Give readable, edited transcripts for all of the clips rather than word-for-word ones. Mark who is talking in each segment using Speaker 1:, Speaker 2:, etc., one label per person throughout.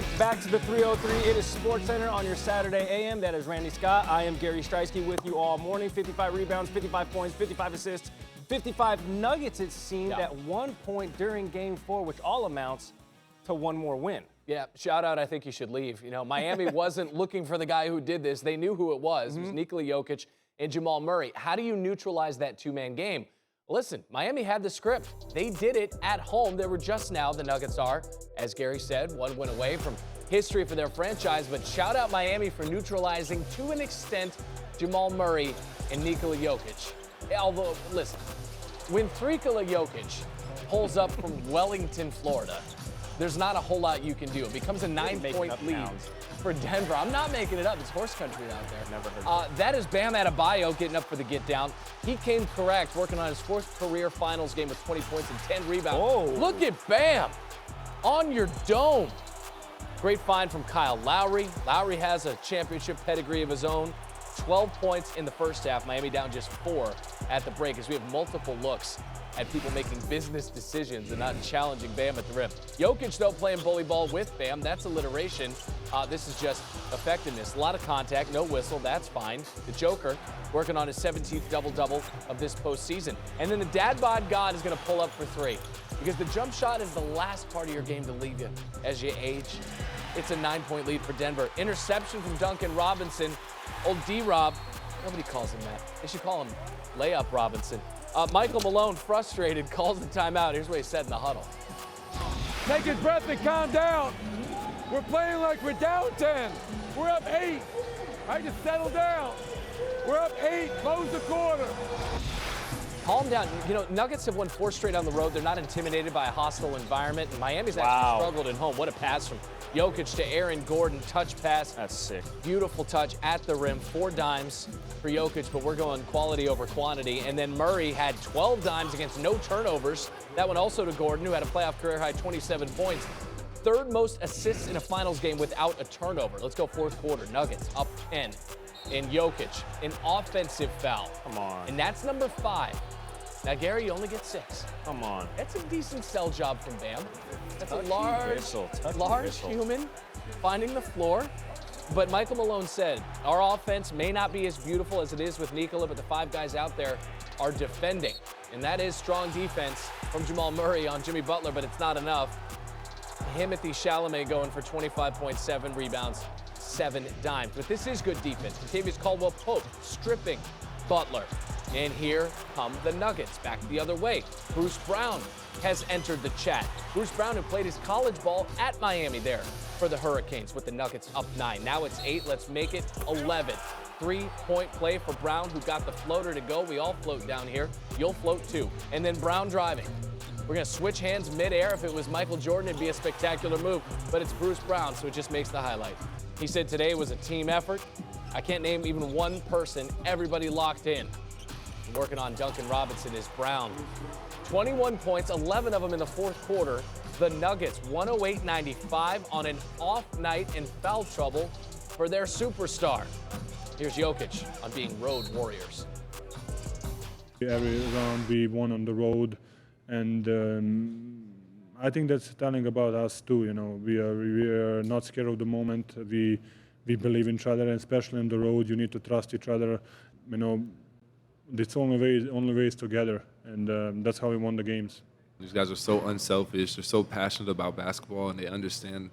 Speaker 1: 5, back to the 303. It is SportsCenter on your Saturday AM. That is Randy Scott. I am Gary Streisky with you all morning. 55 rebounds, 55 points, 55 assists, 55 nuggets, it seemed, at one point during Game 4, which all amounts to one more win.
Speaker 2: Yeah, shout out, I think you should leave. You know, Miami wasn't looking for the guy who did this. They knew who it was. It was Nikola Jokic and Jamal Murray. How do you neutralize that two-man game? Listen, Miami had the script. They did it at home. They were just now, the Nuggets are, as Gary said, one win away from history for their franchise. But shout out Miami for neutralizing, to an extent, Jamal Murray and Nikola Jokic. Although, listen, when Nikola Jokic pulls up from Wellington, Florida, there's not a whole lot you can do. It becomes a 9-point lead for Denver. I'm not making it up. It's horse country out there.
Speaker 1: Never heard
Speaker 2: that is Bam Adebayo getting up for the get down. He came correct, working on his 4th career finals game with 20 points and 10 rebounds.
Speaker 1: Whoa.
Speaker 2: Look at Bam on your dome. Great find from Kyle Lowry. Lowry has a championship pedigree of his own. 12 points in the first half. Miami down just 4 at the break as we have multiple looks at people making business decisions and not challenging Bam at the rim. Jokic, though, playing bully ball with Bam. That's alliteration. This is just effectiveness. A lot of contact, no whistle. That's fine. The Joker working on his 17th double-double of this postseason. And then the dad bod god is going to pull up for 3 because the jump shot is the last part of your game to leave you as you age. It's a 9-point lead for Denver. Interception from Duncan Robinson. Old D-Rob. Nobody calls him that. They should call him Layup Robinson. Michael Malone, frustrated, calls the timeout. Here's what he said in the huddle.
Speaker 3: Take his breath and calm down. We're playing like we're down 10. We're up 8. I just settle down. We're up 8. Close the quarter.
Speaker 2: Calm down. You know, Nuggets have won 4 straight on the road. They're not intimidated by a hostile environment. And Miami's actually struggled at home. What a pass from Jokic to Aaron Gordon. Touch pass.
Speaker 1: That's sick.
Speaker 2: Beautiful touch at the rim. 4 dimes for Jokic, but we're going quality over quantity. And then Murray had 12 dimes against no turnovers. That one also to Gordon, who had a playoff career high 27 points. 3rd most assists in a finals game without a turnover. Let's go 4th quarter. Nuggets up 10. And Jokic, an offensive foul.
Speaker 1: Come on.
Speaker 2: And that's number 5. Now, Gary, you only get 6.
Speaker 1: Come on.
Speaker 2: That's a decent sell job from Bam. That's
Speaker 1: Touchy
Speaker 2: a large
Speaker 1: whistle.
Speaker 2: human finding the floor. But Michael Malone said, our offense may not be as beautiful as it is with Nikola, but the 5 guys out there are defending. And that is strong defense from Jamal Murray on Jimmy Butler, but it's not enough. Timothy Chalamet going for 25.7 rebounds, 7 dimes. But this is good defense. Kentavious Caldwell-Pope stripping Butler. And here come the Nuggets back the other way. Bruce Brown has entered the chat. Bruce Brown, who played his college ball at Miami there for the Hurricanes with the Nuggets up 9. Now it's 8. Let's make it 11. 3-point play for Brown, who got the floater to go. We all float down here. You'll float too. And then Brown driving. We're going to switch hands midair. If it was Michael Jordan, it'd be a spectacular move. But it's Bruce Brown, so it just makes the highlight. He said today was a team effort. I can't name even one person. Everybody locked in. Working on Duncan Robinson is Brown. 21 points, 11 of them in the 4th quarter. The Nuggets, 108-95 on an off night in foul trouble for their superstar. Here's Jokic on being road warriors.
Speaker 4: Every round we won on the road, and I think that's telling about us too. You know, we are not scared of the moment. We believe in each other, and especially on the road, you need to trust each other. You know, it's only ways together, and that's how we won the games.
Speaker 5: These guys are so unselfish. They're so passionate about basketball, and they understand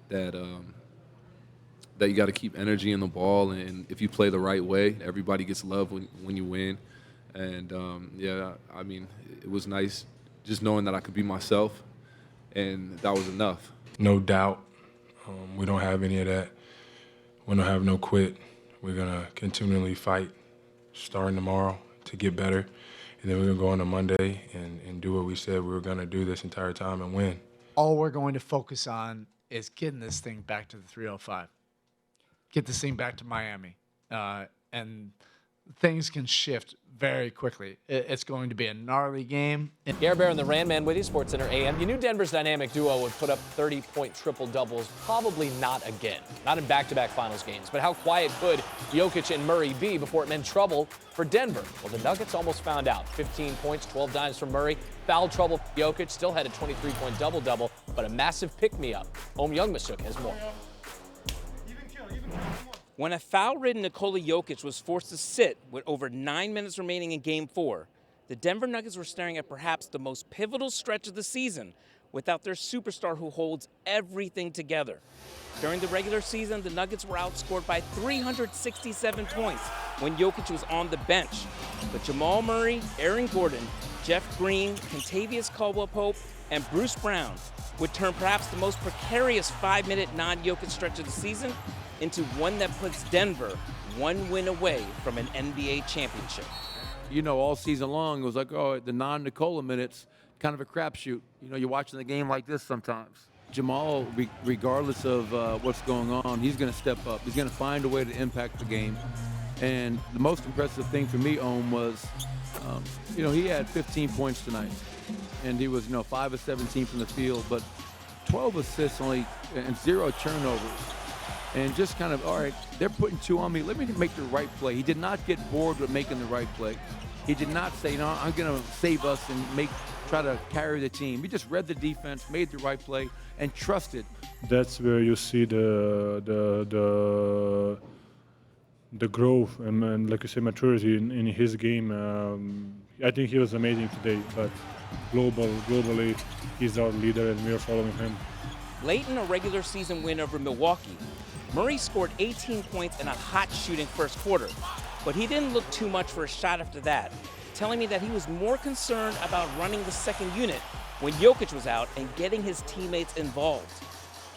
Speaker 5: that that you got to keep energy in the ball. And if you play the right way, everybody gets love when you win. And yeah, I mean, it was nice just knowing that I could be myself, and that was enough.
Speaker 6: No doubt, we don't have any of that. We don't have no quit. We're gonna continually fight. Starting tomorrow to get better, and then we're going to go on a Monday and do what we said we were going to do this entire time and win.
Speaker 7: All we're going to focus on is getting this thing back to the 305. Get this thing back to Miami. And things can shift very quickly. It's going to be a gnarly game.
Speaker 2: Gare Bear and the Ran Man with you, SportsCenter AM. You knew Denver's dynamic duo would put up 30-point triple-doubles. Probably not again. Not in back-to-back finals games. But how quiet could Jokic and Murray be before it meant trouble for Denver? Well, the Nuggets almost found out. 15 points, 12 dimes from Murray. Foul trouble for Jokic. Still had a 23-point double-double. but a massive pick-me-up. Ohm Youngmisuk has more.
Speaker 8: When a foul-ridden Nikola Jokic was forced to sit with over 9 minutes remaining in Game 4, the Denver Nuggets were staring at perhaps the most pivotal stretch of the season without their superstar who holds everything together. During the regular season, the Nuggets were outscored by 367 points when Jokic was on the bench. But Jamal Murray, Aaron Gordon, Jeff Green, Kentavious Caldwell-Pope, and Bruce Brown would turn perhaps the most precarious 5-minute non-Jokic stretch of the season into one that puts Denver one win away from an NBA championship.
Speaker 9: You know, all season long, it was like, oh, the non-Nikola minutes, kind of a crapshoot. You know, you're watching the game like this sometimes. Jamal, regardless of what's going on, he's going to step up. He's going to find a way to impact the game. And the most impressive thing for me, Ohm, was, you know, he had 15 points tonight. And he was, 5 of 17 from the field, but 12 assists only and 0 turnovers. And just kind of, all right, they're putting 2 on me. Let me make the right play. He did not get bored with making the right play. He did not say, no, I'm going to save us and try to carry the team. He just read the defense, made the right play, and trusted.
Speaker 4: That's where you see the growth and like you say, maturity in his game. I think he was amazing today, but globally, he's our leader and we are following him.
Speaker 8: Late in a regular season win over Milwaukee, Murray scored 18 points in a hot shooting first quarter, but he didn't look too much for a shot after that, telling me that he was more concerned about running the second unit when Jokic was out and getting his teammates involved.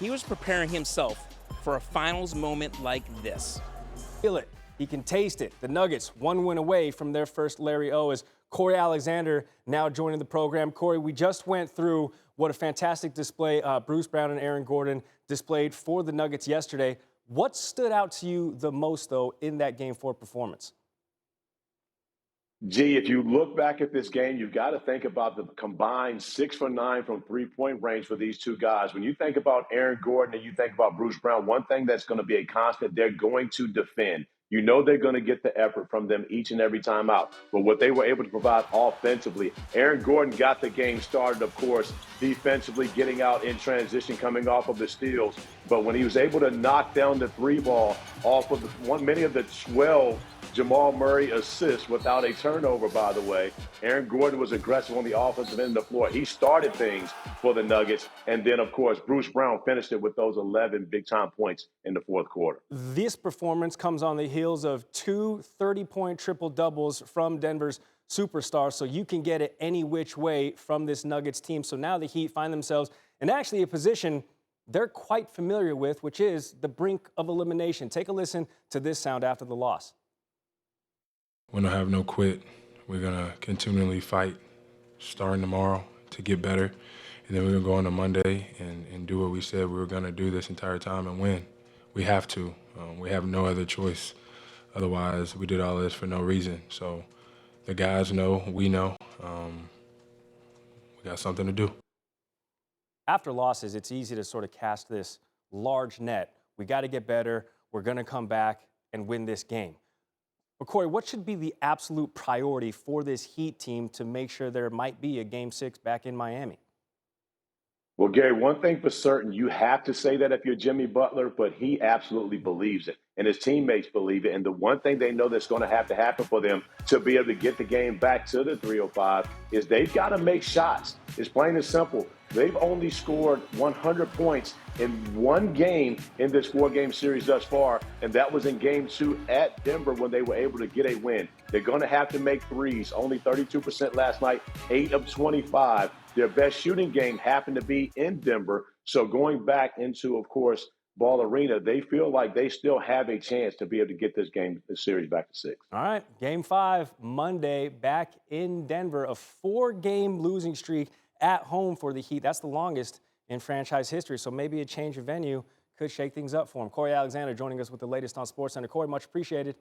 Speaker 8: He was preparing himself for a finals moment like this.
Speaker 1: Feel it. He can taste it. The Nuggets, one win away from their first Larry O. As Cory Alexander now joining the program. Cory, we just went through what a fantastic display Bruce Brown and Aaron Gordon displayed for the Nuggets yesterday. What stood out to you the most, though, in that Game 4 performance?
Speaker 10: Gee, if you look back at this game, you've got to think about the combined 6 for 9 from three-point range for these two guys. When you think about Aaron Gordon and you think about Bruce Brown, one thing that's going to be a constant, they're going to defend. You know they're going to get the effort from them each and every time out. But what they were able to provide offensively, Aaron Gordon got the game started, of course, defensively getting out in transition, coming off of the steals. But when he was able to knock down the 3-ball off of many of the 12 Jamal Murray assists without a turnover, by the way, Aaron Gordon was aggressive on the offensive end of the floor. He started things for the Nuggets. And then, of course, Bruce Brown finished it with those 11 big-time points in the fourth quarter.
Speaker 1: This performance comes on the heels of 2 30-point triple-doubles from Denver's superstars, so you can get it any which way from this Nuggets team. So now the Heat find themselves in actually a position they're quite familiar with, which is the brink of elimination. Take a listen to this sound after the loss.
Speaker 6: We don't have no quit. We're going to continually fight starting tomorrow to get better. And then we're going to go on to Monday and do what we said we were going to do this entire time and win. We have to. We have no other choice. Otherwise, we did all this for no reason. So the guys know, we know. We got something to do.
Speaker 1: After losses, it's easy to sort of cast this large net. We got to get better. We're going to come back and win this game. But, Cory, what should be the absolute priority for this Heat team to make sure there might be a Game 6 back in Miami?
Speaker 10: Well, Gary, one thing for certain, you have to say that if you're Jimmy Butler, but he absolutely believes it, and his teammates believe it. And the one thing they know that's going to have to happen for them to be able to get the game back to the 305 is they've got to make shots. It's plain and simple. They've only scored 100 points in one game in this 4-game series thus far, and that was in Game 2 at Denver when they were able to get a win. They're going to have to make threes. Only 32% last night, 8 of 25. Their best shooting game happened to be in Denver. So going back into, of course, Ball Arena, they feel like they still have a chance to be able to get this series back to 6.
Speaker 1: All right, Game 5, Monday, back in Denver. A 4-game losing streak at home for the Heat. That's the longest in franchise history, so maybe a change of venue could shake things up for him. Cory Alexander joining us with the latest on SportsCenter. Cory, much appreciated.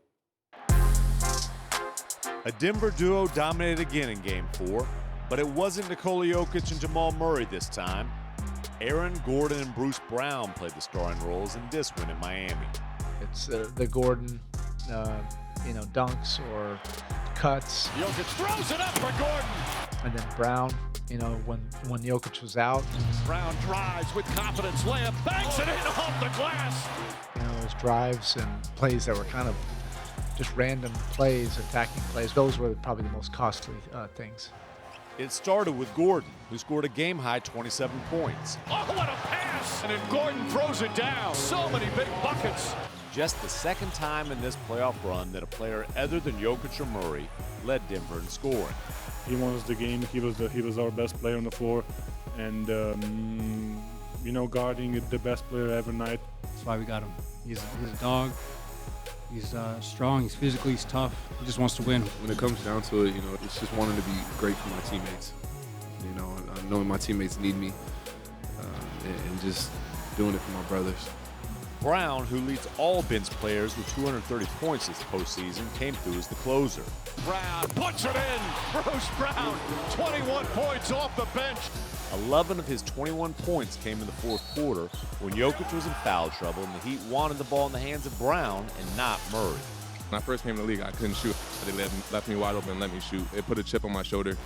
Speaker 11: A Denver duo dominated again in Game 4, but it wasn't Nikola Jokic and Jamal Murray this time. Aaron Gordon and Bruce Brown played the starring roles in this win in Miami.
Speaker 7: It's the Gordon, dunks or cuts.
Speaker 11: Jokic throws it up for Gordon.
Speaker 7: And then Brown You know, when Jokic was out,
Speaker 11: Brown drives with confidence, layup, banks it in off the glass.
Speaker 7: you know, those drives and plays that were kind of just random plays, attacking plays, those were probably the most costly things.
Speaker 11: It started with Gordon, who scored a game-high 27 points. Oh, what a pass! And then Gordon throws it down. So many big buckets. Just the second time in this playoff run that a player other than Jokic or Murray led Denver in scoring.
Speaker 4: He won us the game. He was our best player on the floor, and you know, guarding the best player every night.
Speaker 12: That's why we got him. He's a dog. He's strong. He's physically. He's tough. He just wants to win.
Speaker 5: When it comes down to it, you know, it's just wanting to be great for my teammates. You know, knowing my teammates need me, and just doing it for my brothers.
Speaker 11: Brown, who leads all bench players with 230 points this postseason, came through as the closer. Brown puts it in. Bruce Brown, 21 points off the bench. 11 of his 21 points came in the fourth quarter when Jokic was in foul trouble and the Heat wanted the ball in the hands of Brown and not Murray.
Speaker 13: When I first came in the league, I couldn't shoot. They left me wide open and let me shoot. It put a chip on my shoulder.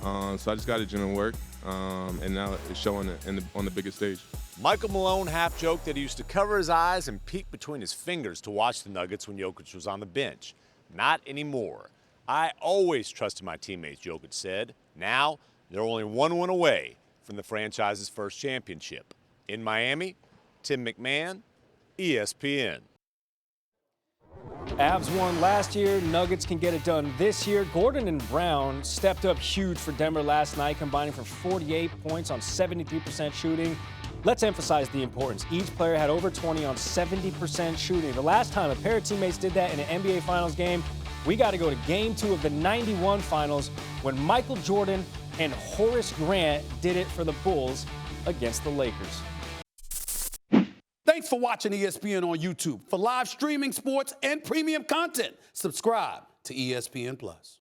Speaker 13: So I just got to gym and work, and now it's showing on the biggest stage.
Speaker 11: Michael Malone half-joked that he used to cover his eyes and peek between his fingers to watch the Nuggets when Jokic was on the bench. Not anymore. I always trusted my teammates, Jokic said. Now, they're only one win away from the franchise's first championship. In Miami, Tim MacMahon, ESPN.
Speaker 1: Avs won last year. Nuggets can get it done this year. Gordon and Brown stepped up huge for Denver last night, combining for 48 points on 73% shooting. Let's emphasize the importance. Each player had over 20 on 70% shooting. The last time a pair of teammates did that in an NBA Finals game, we got to go to Game 2 of the '91 Finals when Michael Jordan and Horace Grant did it for the Bulls against the Lakers.
Speaker 14: Thanks for watching ESPN on YouTube. For live streaming, sports, and premium content, subscribe to ESPN+.